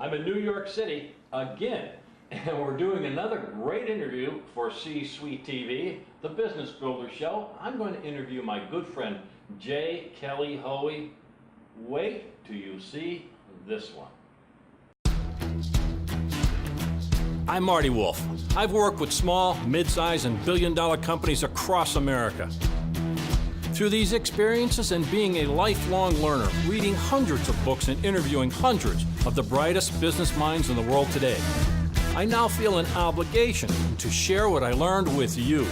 I'm in New York City again, and we're doing another great interview for C-Suite TV, the Business Builder Show. I'm going to interview my good friend, Kelly Hoey. Wait till you see this one. I'm Marty Wolf. I've worked with small, mid-size, and billion-dollar companies across America. Through these experiences and being a lifelong learner, reading hundreds of books and interviewing hundreds of the brightest business minds in the world today, I now feel an obligation to share what I learned with you.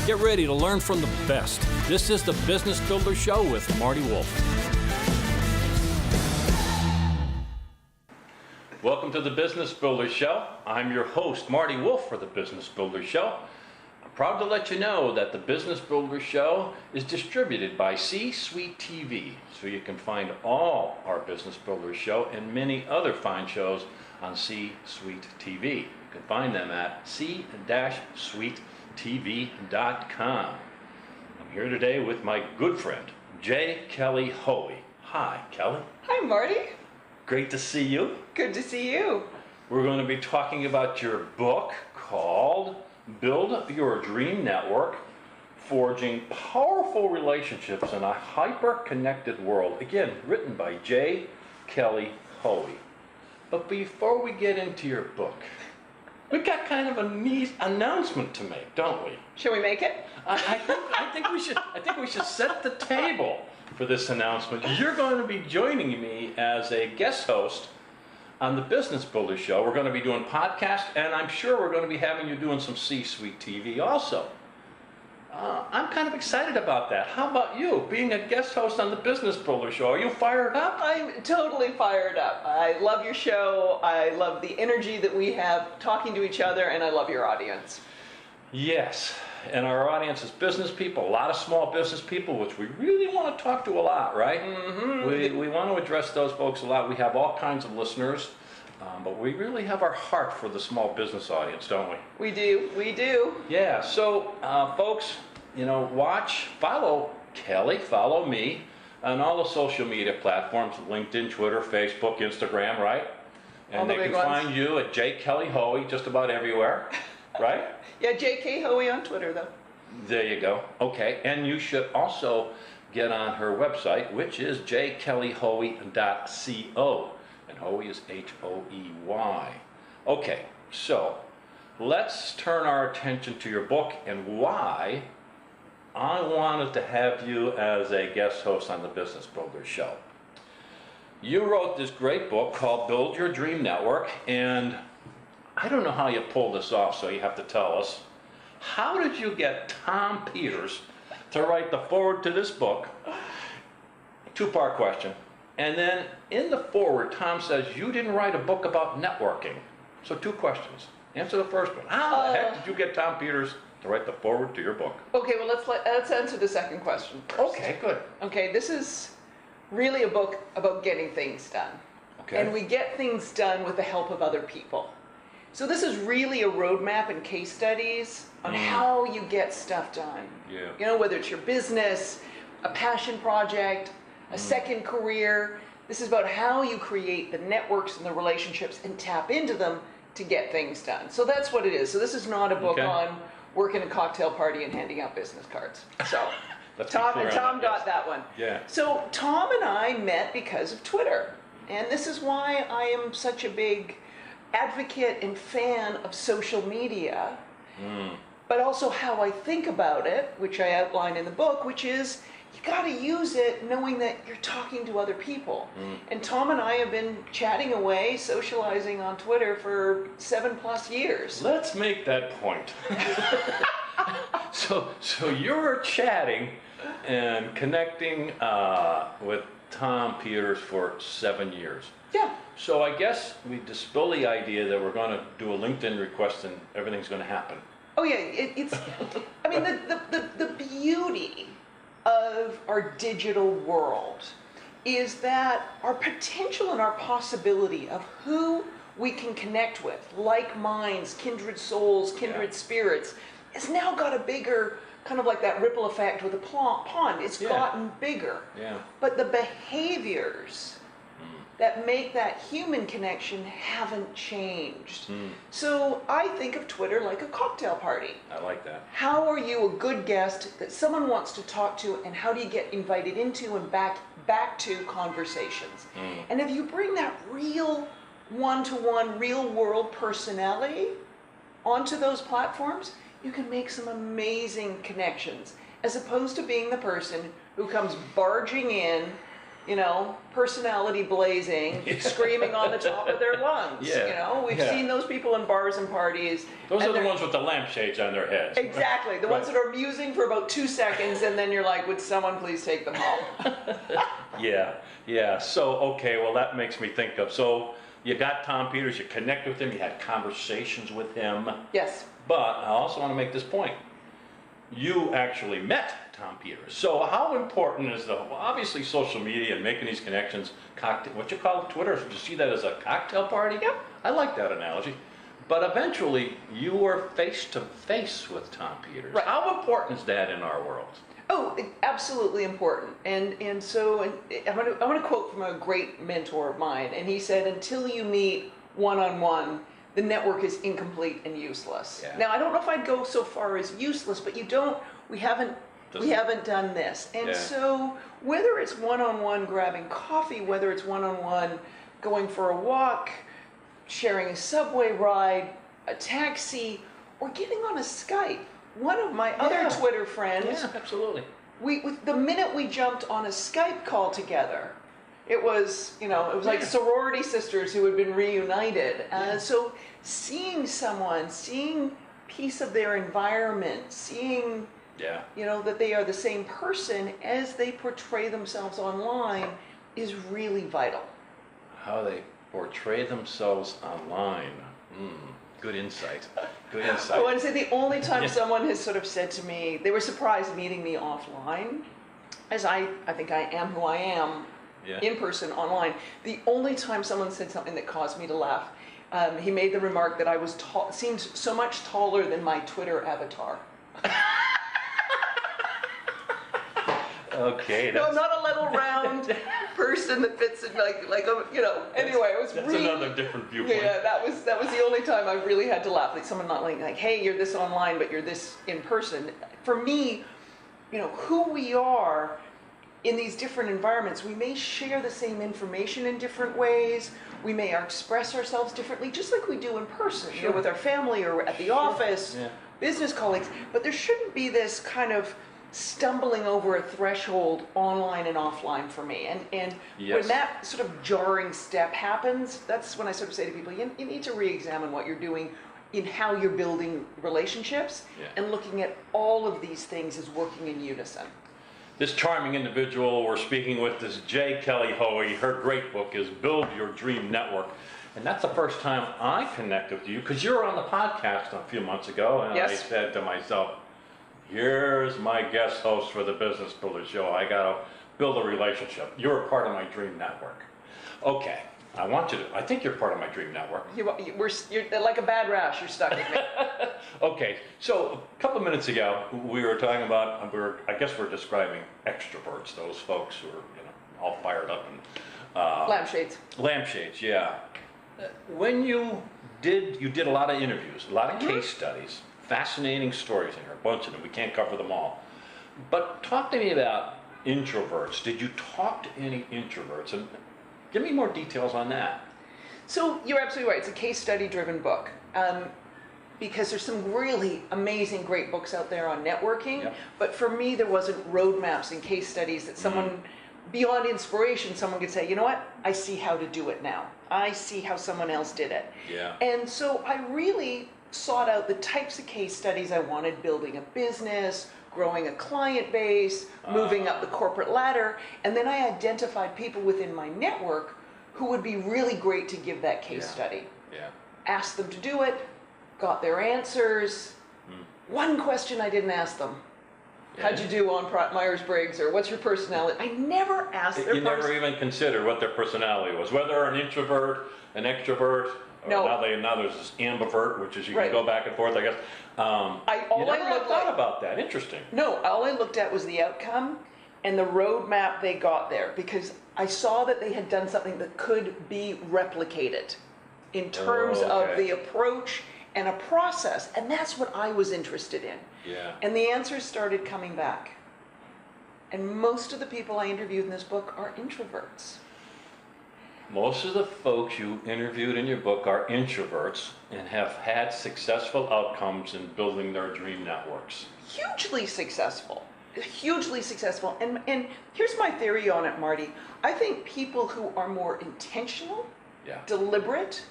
Get ready to learn from the best. This is the Business Builder Show with Marty Wolf. Welcome to the Business Builder Show. I'm your host, Marty Wolf, for the Business Builder Show. I'm proud to let you know that the Business Builder Show is distributed by C-Suite TV, so you can find all our Business Builder Show and many other fine shows on C-Suite TV. You can find them at c-suitetv.com. I'm here today with my good friend, Kelly Hoey. Hi, Kelly. Hi, Marty. Great to see you. Good to see you. We're going to be talking about your book called Build Your Dream Network, Forging Powerful Relationships in a Hyper-Connected World. Again, written by Kelly Hoey. But before we get into your book, we've got kind of a neat announcement to make, don't we? Shall we make it? I think we should set the table for this announcement. You're going to be joining me as a guest host on the Business Builder Show. We're going to be doing podcasts, and I'm sure we're going to be having you doing some C-Suite TV also. I'm kind of excited about that. How about you, being a guest host on the Business Builder Show? Are you fired up? I'm totally fired up. I love your show. I love the energy that we have talking to each other, and I love your audience. Yes, and our audience is business people, a lot of small business people, which we really want to talk to a lot, right? Mm-hmm. We want to address those folks a lot. We have all kinds of listeners, but we really have our heart for the small business audience, don't we? We do. Yeah, so folks, follow Kelly, follow me on all the social media platforms, LinkedIn, Twitter, Facebook, Instagram, right? And they can find you at Kelly Hoey just about everywhere, right? Yeah, J.K. Hoey on Twitter, though. There you go. Okay, and you should also get on her website, which is jkellyhoey.co, and Hoey is H-O-E-Y. Okay, so let's turn our attention to your book and why I wanted to have you as a guest host on the Business Builder Show. You wrote this great book called Build Your Dream Network, and I don't know how you pulled this off, so you have to tell us. How did you get Tom Peters to write the foreword to this book? Two-part question. And then in the foreword, Tom says you didn't write a book about networking. So two questions. Answer the first one. How the heck did you get Tom Peters to write the foreword to your book? Okay, well, let's answer the second question first. Okay, good. Okay, this is really a book about getting things done. Okay. And we get things done with the help of other people. So this is really a roadmap and case studies on how you get stuff done. Yeah. Whether it's your business, a passion project, a second career. This is about how you create the networks and the relationships and tap into them to get things done. So that's what it is. So this is not a book on working a cocktail party and handing out business cards. So Tom got that one. Yeah. So Tom and I met because of Twitter. And this is why I am such a big advocate and fan of social media, but also how I think about it, which I outline in the book, which is you got to use it knowing that you're talking to other people. And Tom and I have been chatting away, socializing on Twitter for 7+ years. Let's make that point. So you're chatting and connecting with Tom Peters for 7 years. Yeah. So I guess we dispel the idea that we're going to do a LinkedIn request and everything's going to happen. Oh yeah, it's. I mean, the beauty of our digital world is that our potential and our possibility of who we can connect with, like minds, kindred souls, kindred spirits, has now got a bigger kind of like that ripple effect with a pond. It's gotten bigger. Yeah. But the behaviors that make that human connection haven't changed. So I think of Twitter like a cocktail party. I like that. How are you a good guest that someone wants to talk to, and how do you get invited into and back to conversations? And if you bring that real one-to-one, real-world personality onto those platforms, you can make some amazing connections, as opposed to being the person who comes barging in, you know, personality blazing, screaming on the top of their lungs. Yeah. You know, we've seen those people in bars and parties. Those are the ones with the lampshades on their heads. Exactly, the ones that are musing for about 2 seconds, and then you're like, would someone please take them home? Yeah. So, okay, well, that makes me think of, so you got Tom Peters, you connect with him, you had conversations with him. Yes. But I also want to make this point. You actually met Tom Peters. So how important is obviously social media and making these connections, what you call Twitter, do you see that as a cocktail party? Yep. I like that analogy. But eventually, you were face to face with Tom Peters. Right. How important is that in our world? Oh, absolutely important. And so I'm going to quote from a great mentor of mine, and he said, until you meet one-on-one, the network is incomplete and useless. Yeah. Now, I don't know if I'd go so far as useless, but we haven't done this. And so whether it's one-on-one grabbing coffee, whether it's one-on-one going for a walk, sharing a subway ride, a taxi, or getting on a Skype. One of my other Twitter friends, absolutely. The minute we jumped on a Skype call together, it was, like sorority sisters who had been reunited. So seeing someone, seeing piece of their environment, seeing, that they are the same person as they portray themselves online is really vital. How they portray themselves online. Good insight. Good insight. I want to say the only time someone has sort of said to me, they were surprised meeting me offline, as I think I am who I am in person, online. The only time someone said something that caused me to laugh, he made the remark that I seemed so much taller than my Twitter avatar. Okay. No, I'm not a little round person that fits in Anyway, it was that's really another different viewpoint. Yeah, that was the only time I really had to laugh. Like someone not like, hey, you're this online, but you're this in person. For me, who we are in these different environments, we may share the same information in different ways. We may express ourselves differently, just like we do in person, with our family or at the office, business colleagues. But there shouldn't be this kind of stumbling over a threshold online and offline for me. And when that sort of jarring step happens, that's when I sort of say to people, you need to re-examine what you're doing in how you're building relationships and looking at all of these things as working in unison. This charming individual we're speaking with is Kelly Hoey. Her great book is Build Your Dream Network. And that's the first time I connected with you, because you were on the podcast a few months ago, and I said to myself, here's my guest host for the Business Builder Show. I got to build a relationship. You're a part of my dream network. Okay, I think you're part of my dream network. You're like a bad rash, you're stuck with me. Okay, so a couple of minutes ago, we were talking about, I guess we're describing extroverts, those folks who are all fired up. And Lampshades. Lampshades, yeah. When you did a lot of interviews, a lot of case studies, fascinating stories in here, a bunch of them. We can't cover them all. But talk to me about introverts. Did you talk to any introverts? And give me more details on that. So you're absolutely right. It's a case study driven book. Because there's some really amazing, great books out there on networking. But for me, there wasn't roadmaps and case studies that someone, beyond inspiration, someone could say, you know what? I see how to do it now. I see how someone else did it. And so I really sought out the types of case studies I wanted, building a business, growing a client base, moving up the corporate ladder, and then I identified people within my network who would be really great to give that case study. Asked them to do it, got their answers. One question I didn't ask them. How'd you do on Myers-Briggs, or what's your personality? I never asked their You never even considered what their personality was, whether an introvert, an extrovert. No. Now there's this ambivert, which is you can go back and forth, I guess. You never thought about that. Interesting. No, all I looked at was the outcome, and the roadmap they got there, because I saw that they had done something that could be replicated in terms of the approach and a process, and that's what I was interested in. Yeah. And the answers started coming back. And most of the people I interviewed in this book are introverts. Most of the folks you interviewed in your book are introverts and have had successful outcomes in building their dream networks. Hugely successful. Hugely successful. And here's my theory on it, Marty. I think people who are more intentional, deliberate,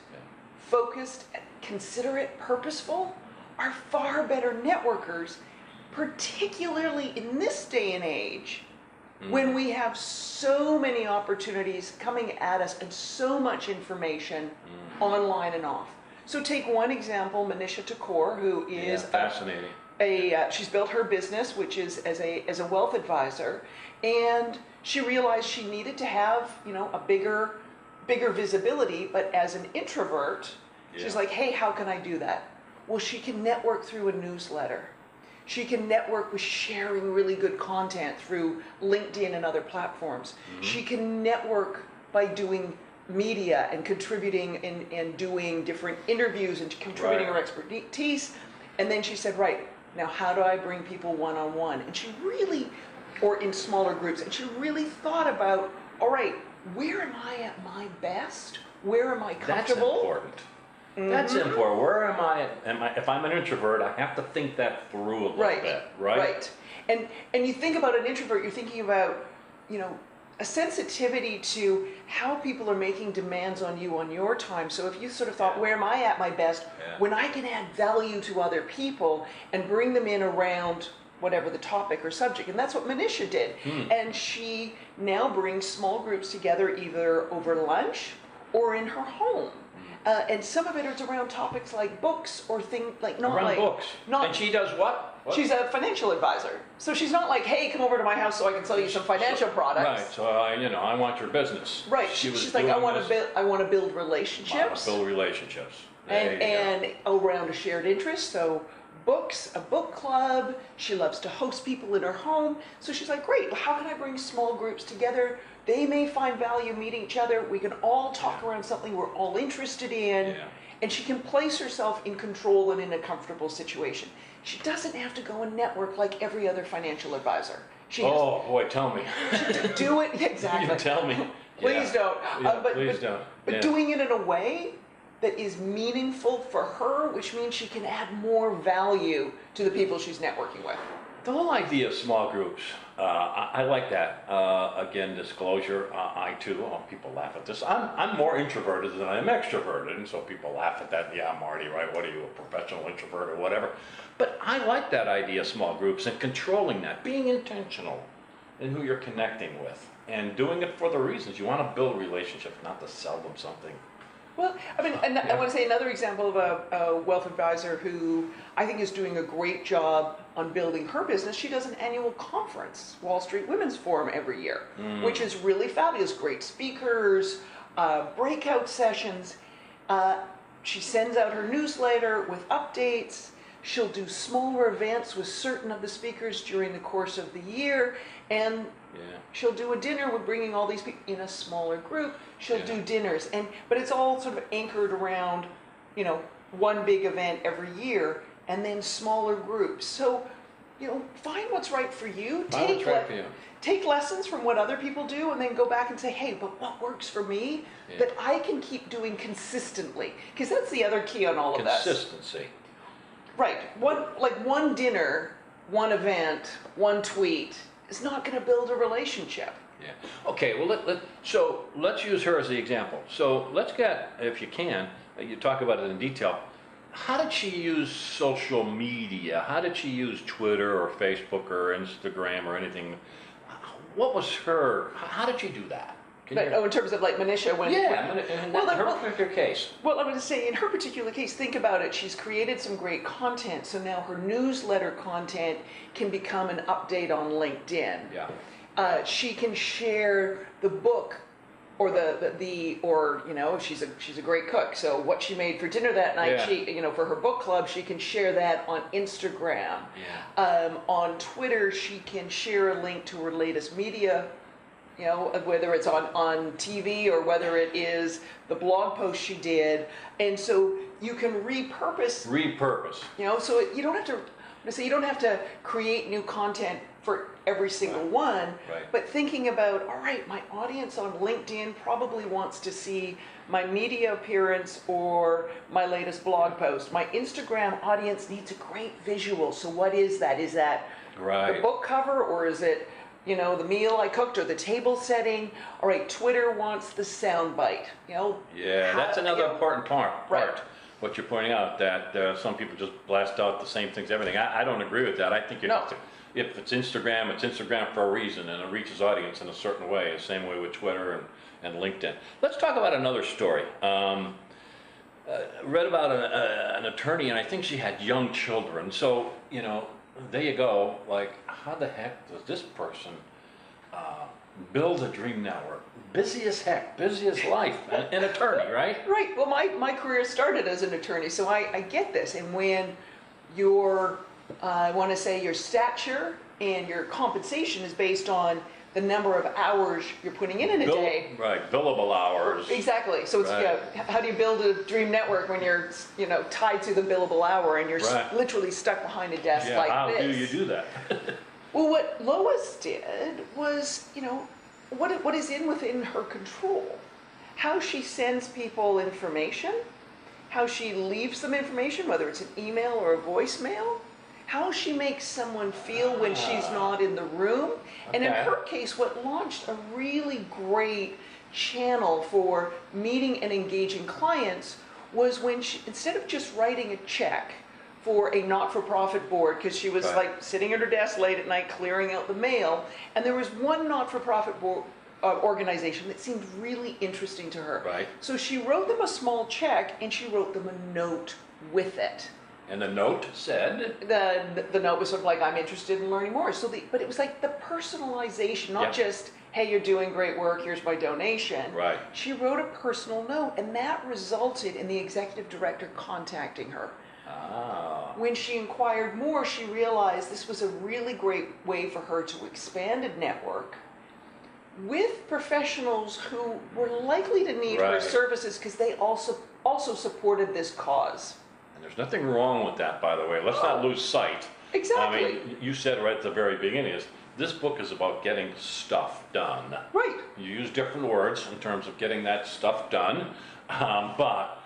focused, considerate, purposeful, are far better networkers, particularly in this day and age, when we have so many opportunities coming at us and so much information online and off. So take one example, Manisha Thakur, who is fascinating. She's built her business, which is as a wealth advisor, and she realized she needed to have, a bigger visibility. But as an introvert, she's like, hey, how can I do that? Well, she can network through a newsletter. She can network with sharing really good content through LinkedIn and other platforms. She can network by doing media and contributing and doing different interviews and contributing her expertise. And then she said, right, now how do I bring people one-on-one? And she really, or in smaller groups, and she really thought about, all right, where am I at my best? Where am I comfortable? That's important. That's important. Where am I? If I'm an introvert, I have to think that through a little bit, right? Right. And you think about an introvert, you're thinking about, a sensitivity to how people are making demands on you on your time. So if you sort of thought, where am I at my best? When I can add value to other people and bring them in around whatever the topic or subject. And that's what Manisha did. And she now brings small groups together either over lunch or in her home. And some of it is around topics like books or things like books. And she does what? She's a financial advisor. So she's not like, hey, come over to my house so I can sell you some financial products. Right. So I want your business. Right. She's like, I want to build relationships. I want to build relationships. And around a shared interest. So books, a book club. She loves to host people in her home. So she's like, great. Well, how can I bring small groups together? They may find value meeting each other. We can all talk around something we're all interested in. And she can place herself in control and in a comfortable situation. She doesn't have to go and network like every other financial advisor. Boy, tell me. To do it, exactly. You tell me. Please don't. Please don't. But doing it in a way that is meaningful for her, which means she can add more value to the people she's networking with. The whole idea of small groups, I like that. Again, disclosure, I too, people laugh at this. I'm more introverted than I am extroverted, and so people laugh at that. Yeah, Marty, right? What are you, a professional introvert or whatever? But I like that idea of small groups and controlling that, being intentional in who you're connecting with, and doing it for the reasons. You want to build relationships, not to sell them something. Well, I mean, and I want to say another example of a wealth advisor who I think is doing a great job on building her business. She does an annual conference, Wall Street Women's Forum, every year, which is really fabulous. Great speakers, breakout sessions. She sends out her newsletter with updates. She'll do smaller events with certain of the speakers during the course of the year, and she'll do a dinner with bringing all these people in a smaller group. She'll do dinners, but it's all sort of anchored around, one big event every year, and then smaller groups. So, find what's right for you. Take lessons from what other people do, and then go back and say, hey, but what works for me that I can keep doing consistently? Because that's the other key on all of this. Consistency. Right. One dinner, one event, one tweet is not going to build a relationship. Yeah. Okay. Well, so let's use her as the example. So let's get, if you can, you talk about it in detail. How did she use social media? How did she use Twitter or Facebook or Instagram or anything? What was her? How did she do that? In terms of like Manisha, in her particular case. Well, I'm going to say in her particular case, think about it. She's created some great content, so now her newsletter content can become an update on LinkedIn. Yeah. She can share the book or or you know, she's a great cook. So what she made for dinner that night, Yeah. she, you know, for her book club, she can share that on Instagram. Yeah. On Twitter, she can share a link to her latest media, you know, whether it's on TV or whether it is the blog post she did. And so you can repurpose, you know, so you don't have to, you don't have to create new content for every single one, Right. but thinking about, all right, my audience on LinkedIn probably wants to see my media appearance or my latest blog post. My Instagram audience needs a great visual. So what is that? Is that Right. the book cover, or is it, you know, the meal I cooked or the table setting? All right, Twitter wants the sound bite, you know? Yeah, that's another important part. Right. What you're pointing out, that some people just blast out the same things, everything. I don't agree with that. I think No. if it's Instagram for a reason, and it reaches audience in a certain way. The same way with Twitter and LinkedIn. Let's talk about another story. Read about an attorney, and I think she had young children. So, you know, there you go. Like, how the heck does this person build a dream network? Busy as heck, busy as life, an attorney, right? Right. Well, my career started as an attorney, so I get this. And when your, I want to say your stature and your compensation is based on the number of hours you're putting in a day. Right, billable hours. Exactly. So it's, Right. yeah, how do you build a dream network when you're, you know, tied to the billable hour and you're Right. literally stuck behind a desk Yeah, like how this? do you do that? Well, what Lois did was, you know, what is within her control. How she sends people information, how she leaves them information, whether it's an email or a voicemail, how she makes someone feel when she's not in the room. And in Okay. her case, what launched a really great channel for meeting and engaging clients was when she, instead of just writing a check for a not-for-profit board, because she was Right. like sitting at her desk late at night clearing out the mail, and there was one not-for-profit board, organization that seemed really interesting to her. Right. So she wrote them a small check, and she wrote them a note with it. And the note said, The note was sort of like, I'm interested in learning more. So but it was like the personalization, not Yeah. just, hey, you're doing great work, here's my donation. Right. She wrote a personal note, and that resulted in the executive director contacting her. ah, When she inquired more, she realized this was a really great way for her to expand a network with professionals who were likely to need her Right. services because they also supported this cause. and there's nothing wrong with that, by the way. Let's not lose sight. Exactly. I mean, you said right at the very beginning is, this book is about getting stuff done. Right. You use different words in terms of getting that stuff done, but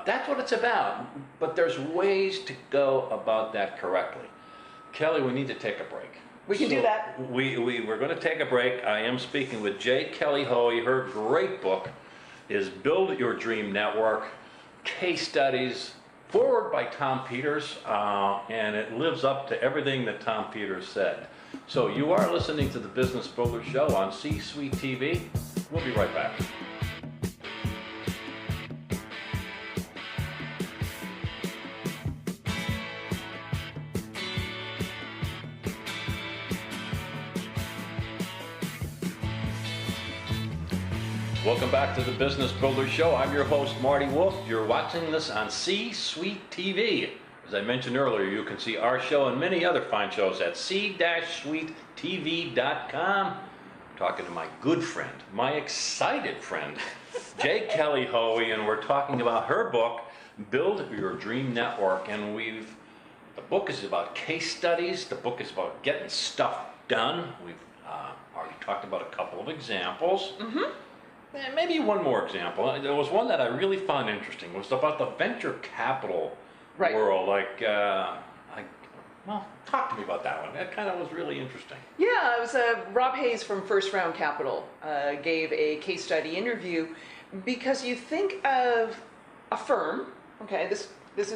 that's what it's about. But there's ways to go about that correctly. Kelly, we need to take a break. We can do that. We're going to take a break. I am speaking with Kelly Hoey. Her great book is Build Your Dream Network, case studies, forward by Tom Peters, and it lives up to everything that Tom Peters said. So you are listening to the Business Builder Show on C-Suite TV. We'll be right back. Welcome back to the Business Builder Show. I'm your host, Marty Wolf. You're watching this on C-Suite TV. As I mentioned earlier, you can see our show and many other fine shows at c-suitetv.com. Talking to my good friend, my excited friend, Kelly Hoey, and we're talking about her book, Build Your Dream Network. And the book is about case studies. The book is about getting stuff done. We've already talked about a couple of examples. Mm-hmm. Maybe one more example. There was one that I really found interesting. It was about the venture capital Right. world. Well, talk to me about that one. That kind of was really interesting. Yeah, it was Rob Hayes from First Round Capital gave a case study interview because you think of a firm, okay, this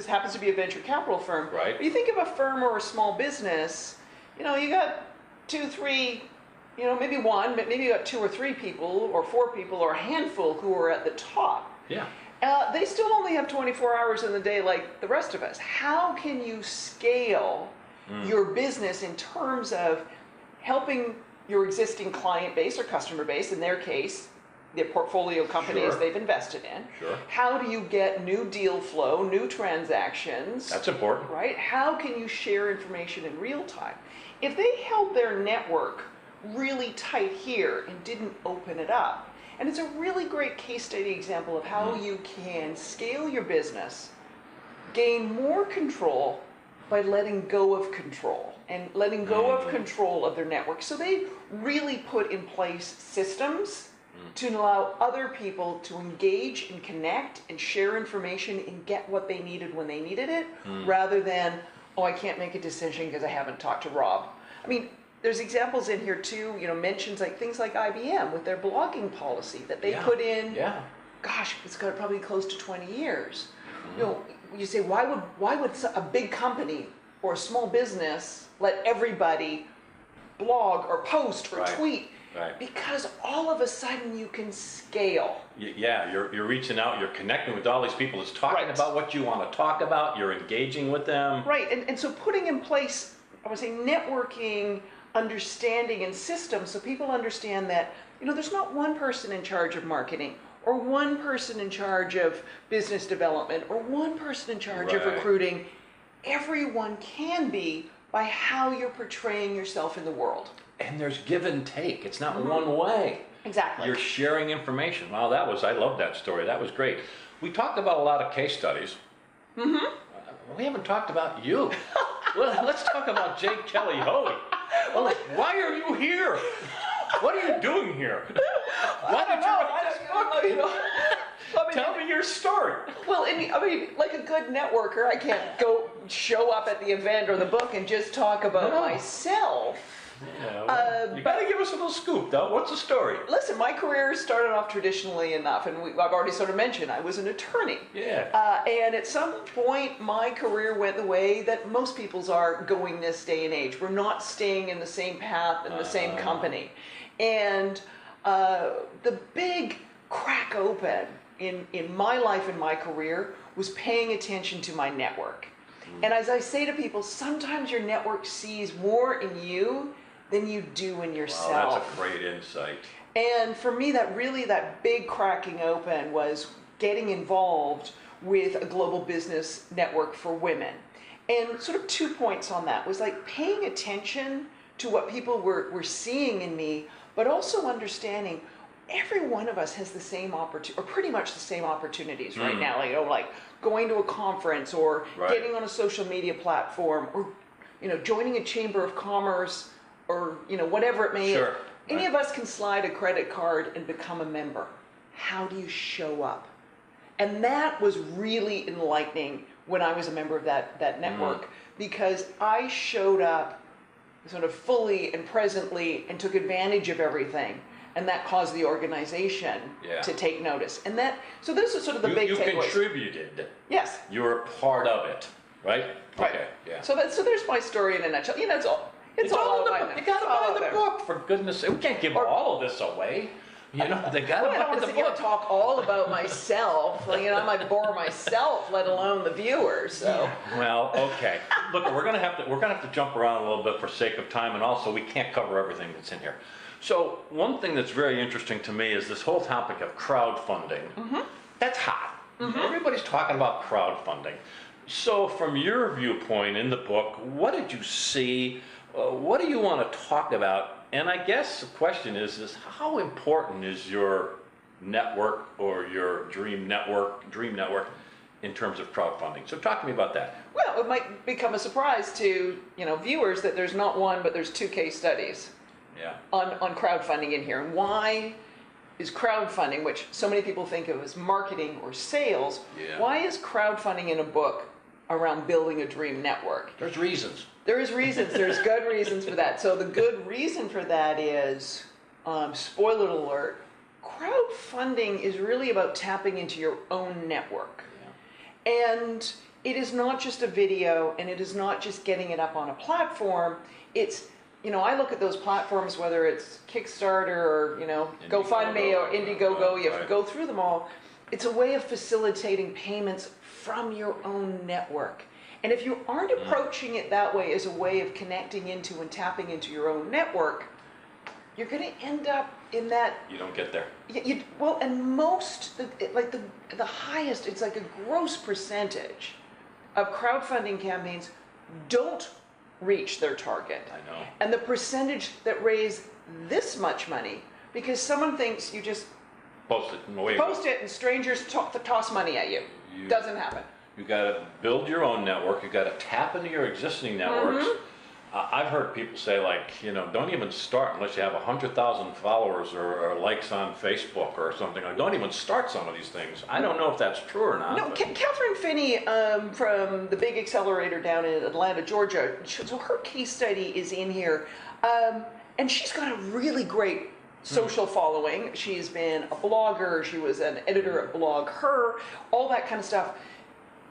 happens to be a venture capital firm. Right. But you think of a firm or a small business, you know, you got 2, 3, you know, maybe one, but maybe you got 2 or 3 people or 4 people or a handful who are at the top. Yeah. They still only have 24 hours in the day like the rest of us. How can you scale your business in terms of helping your existing client base or customer base, in their case, their portfolio companies Sure. they've invested in. Sure. How do you get new deal flow, new transactions? That's important. Right? How can you share information in real time? If they held their network really tight here and didn't open it up, and it's a really great case study example of how you can scale your business, gain more control by letting go of control and letting go of control of their network. So they really put in place systems to allow other people to engage and connect and share information and get what they needed when they needed it, rather than, oh, I can't make a decision because I haven't talked to Rob. I mean, there's examples in here too, mentions like things like IBM with their blogging policy that they put in, gosh, it's got probably close to 20 years. You say, why would a big company or a small business let everybody blog or post or tweet? Right. Because all of a sudden you can scale. Yeah, you're reaching out, you're connecting with all these people that's talking about what you want to talk about, you're engaging with them. Right, and so putting in place, I would say, networking, understanding, and systems so people understand that, there's not one person in charge of marketing, or one person in charge of business development, or one person in charge of recruiting. Everyone can be by how you're portraying yourself in the world. And there's give and take. It's not one way. Exactly. You're sharing information. Wow, I love that story. That was great. We talked about a lot of case studies. We haven't talked about you. Well, let's talk about Kelly Hoey. Well, why are you here? What are you doing here? Why did you write this book? Tell me your story. Well, like a good networker, I can't go show up at the event or the book and just talk about myself. You got to give us a little scoop, though. What's the story? Listen, my career started off traditionally enough, and I've already sort of mentioned I was an attorney. Yeah. And at some point, my career went the way that most people's are going this day and age. We're not staying in the same path in the same company. And the big crack open in my life and my career was paying attention to my network. And as I say to people, sometimes your network sees more in you than you do in yourself. Wow, that's a great insight. And for me, that big cracking open was getting involved with a global business network for women. And sort of 2 points on that was like paying attention to what people were seeing in me, but also understanding every one of us has the same opportunity, or pretty much the same opportunities right now. Like going to a conference, or getting on a social media platform, or joining a chamber of commerce, or whatever it may be. Any of us can slide a credit card and become a member. How do you show up? And that was really enlightening when I was a member of that network, because I showed up sort of fully and presently and took advantage of everything. And that caused the organization to take notice. And so this is sort of the big takeaway. You contributed. Yes. You were part of it, right? Right. Okay. Yeah. So there's my story in a nutshell. It's all. It's all in the about book. You got to buy the book, for goodness' sake. We can't give all of this away. They got to buy the book. Talk all about myself. I might bore myself, let alone the viewers. So. Well, okay. Look, we're gonna have to jump around a little bit for sake of time, and also we can't cover everything that's in here. So one thing that's very interesting to me is this whole topic of crowdfunding. That's hot. Everybody's talking about crowdfunding. So from your viewpoint in the book, what did you see? What do you want to talk about? And I guess the question is how important is your network or your dream network in terms of crowdfunding? So talk to me about that. Well, it might become a surprise to viewers that there's not one, but there's 2 case studies. On crowdfunding in here. And why is crowdfunding, which so many people think of as marketing or sales, why is crowdfunding in a book around building a dream network? There's reasons. There is reasons. There's good reasons for that. So the good reason for that is, spoiler alert, crowdfunding is really about tapping into your own network. And it is not just a video, and it is not just getting it up on a platform. It's I look at those platforms, whether it's Kickstarter or, GoFundMe or Indiegogo, you have to go through them all. It's a way of facilitating payments from your own network. And if you aren't approaching it that way as a way of connecting into and tapping into your own network, you're going to end up in that You don't get there. well, and most like the highest, it's like a gross percentage of crowdfunding campaigns don't reach their target. I know. And the percentage that raise this much money, because someone thinks you just Post it and away. post it and strangers toss money at you. Doesn't happen. You got to build your own network. You got to tap into your existing networks. I've heard people say, like, don't even start unless you have 100,000 followers or likes on Facebook or something. Like, don't even start some of these things. I don't know if that's true or not. No, Catherine Finney from the big accelerator down in Atlanta, Georgia, so her case study is in here. And she's got a really great social following. She's been a blogger. She was an editor at Blog Her, all that kind of stuff.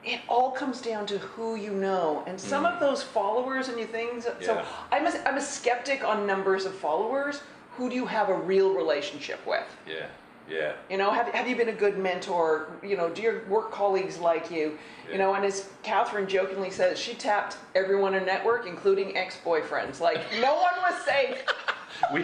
It all comes down to who you know, and some of those followers and your things. So I'm a skeptic on numbers of followers. Who do you have a real relationship with? Yeah. Have you been a good mentor? Do your work colleagues like you? And as Catherine jokingly says, she tapped everyone in her network, including ex-boyfriends. Like, no one was safe. we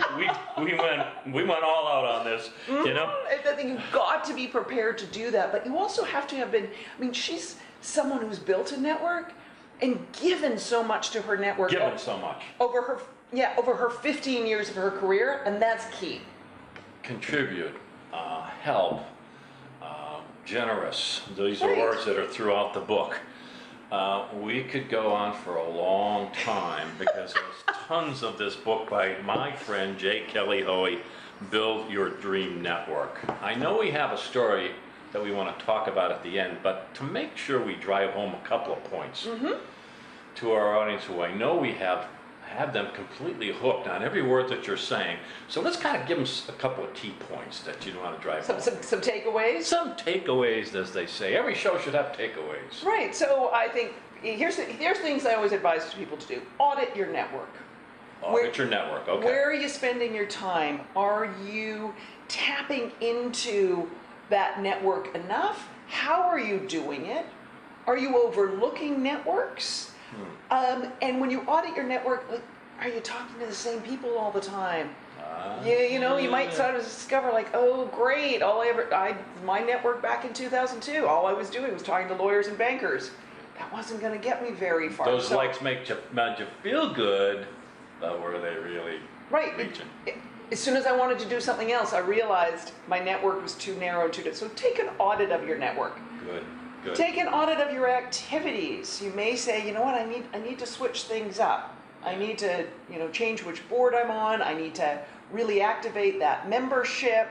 went all out on this, I think you've got to be prepared to do that, but you also have to have been. I mean, she's someone who's built a network and given so much to her network. Given so much over her 15 years of her career, and that's key. Contribute, help, generous. These are words that are throughout the book. We could go on for a long time because there's tons of this book by my friend Kelly Hoey, Build Your Dream Network. I know we have a story that we want to talk about at the end, but to make sure we drive home a couple of points to our audience, who I know we have them completely hooked on every word that you're saying. So let's kind of give them a couple of key points that you want to drive home. Some takeaways? Some takeaways, as they say. Every show should have takeaways. Right, so I think here's things I always advise people to do. Audit your network. Audit your network, okay. Where are you spending your time? Are you tapping into that network enough? How are you doing it? Are you overlooking networks? And when you audit your network, are you talking to the same people all the time? You might sort of discover, like, oh, great, my network back in 2002, all I was doing was talking to lawyers and bankers. That wasn't going to get me very far. Those likes made you feel good, but were they really reaching? As soon as I wanted to do something else, I realized my network was too narrow. So take an audit of your network. Good. Take an audit of your activities. You may say, you know what, I need to switch things up. I need to, change which board I'm on. I need to really activate that membership.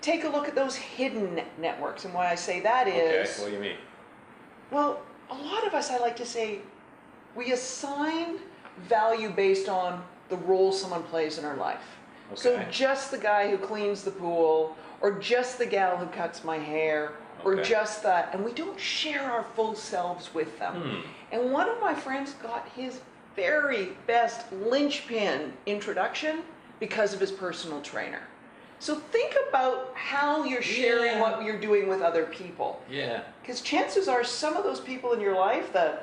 Take a look at those hidden networks. And why I say that is... Okay, what do you mean? Well, a lot of us, I like to say, we assign value based on the role someone plays in our life. Okay. So just the guy who cleans the pool, or just the gal who cuts my hair, or just that, and we don't share our full selves with them. And one of my friends got his very best linchpin introduction because of his personal trainer. So think about how you're sharing what you're doing with other people. Yeah. Because chances are some of those people in your life, the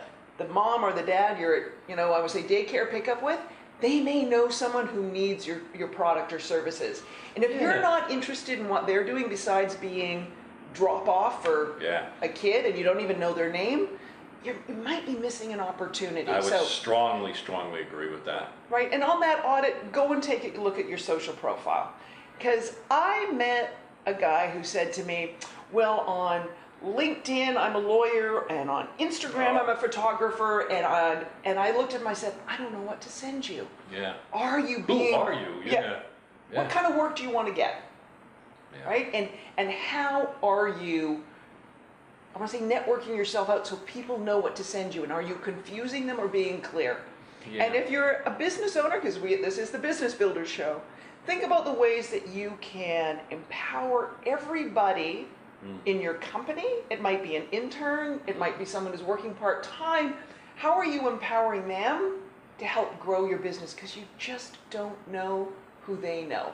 mom or the dad you're at, I would say daycare pickup with, they may know someone who needs your product or services. And if you're not interested in what they're doing besides being drop off for a kid and you don't even know their name, you might be missing an opportunity. I would strongly agree with that. Right, and on that audit, go and take a look at your social profile. Because I met a guy who said to me, well, on LinkedIn, I'm a lawyer, and on Instagram, I'm a photographer, and I looked at him, I said, I don't know what to send you. Yeah. Who are you? Yeah. What kind of work do you want to get? Yeah. Right? And how are you, I want to say, networking yourself out so people know what to send you, and are you confusing them or being clear? Yeah. And if you're a business owner, because this is the Business Builders Show, think about the ways that you can empower everybody in your company. It might be an intern, it might be someone who's working part-time. How are you empowering them to help grow your business? Because you just don't know who they know.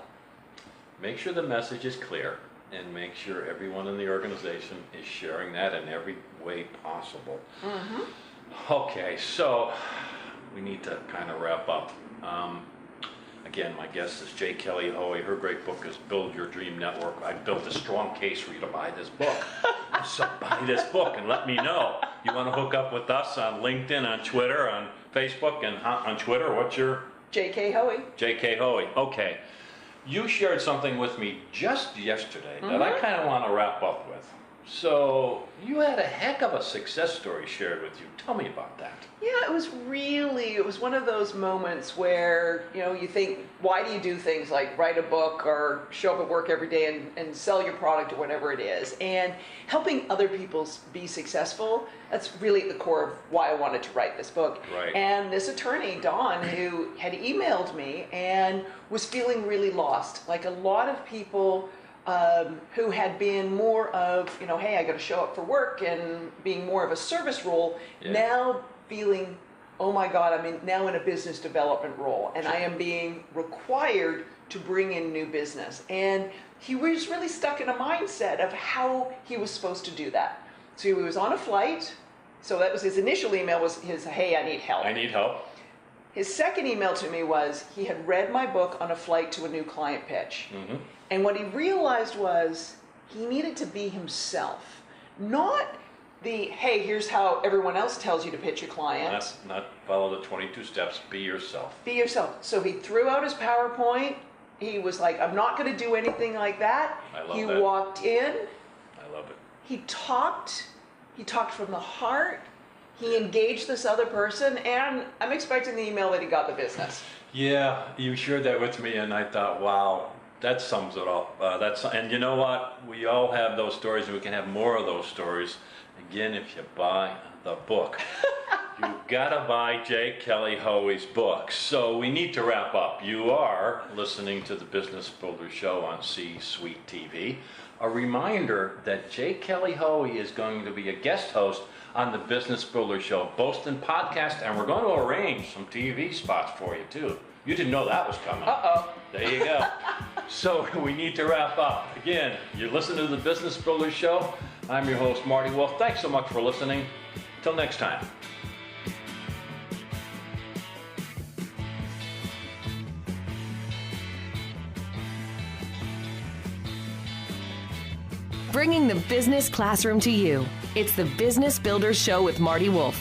Make sure the message is clear, and make sure everyone in the organization is sharing that in every way possible. Okay, so we need to kind of wrap up. Again, my guest is J. Kelly Hoey. Her great book is Build Your Dream Network. I built a strong case for you to buy this book. So buy this book and let me know. You want to hook up with us on LinkedIn, on Twitter, on Facebook, and on Twitter, what's your? J.K. Hoey. J.K. Hoey. Okay. You shared something with me just yesterday that I kind of want to wrap up with. So you had a heck of a success story shared with you. Tell me about that. Yeah, it was one of those moments where, you think, why do you do things like write a book or show up at work every day and sell your product or whatever it is? And helping other people be successful, that's really at the core of why I wanted to write this book. Right. And this attorney, Dawn, who had emailed me and was feeling really lost. Like a lot of people who had been more of, hey, I got to show up for work and being more of a service role, now feeling, oh my God, I'm now in a business development role and I am being required to bring in new business. And he was really stuck in a mindset of how he was supposed to do that. So he was on a flight. So that was his initial email was his, hey, I need help. I need help. His second email to me was he had read my book on a flight to a new client pitch. And what he realized was he needed to be himself. Not the, hey, here's how everyone else tells you to pitch your client. Not follow the 22 steps, be yourself. Be yourself. So he threw out his PowerPoint. He was like, I'm not going to do anything like that. I love he that. Walked in. I love it. He talked from the heart. He engaged this other person, and I'm expecting the email that he got the business. Yeah, you shared that with me, and I thought, wow, that sums it all. And you know what? We all have those stories, and we can have more of those stories. Again, if you buy the book. You gotta buy J. Kelly Hoey's book. So we need to wrap up. You are listening to the Business Builder Show on C-Suite TV. A reminder that J. Kelly Hoey is going to be a guest host on the Business Builder Show, Boston podcast, and we're going to arrange some TV spots for you too. You didn't know that was coming. Uh-oh. There you go. So we need to wrap up. Again, you're listening to the Business Builder Show. I'm your host, Marty Wolf. Thanks so much for listening. Till next time. Bringing the business classroom to you. It's the Business Builder Show with Marty Wolf.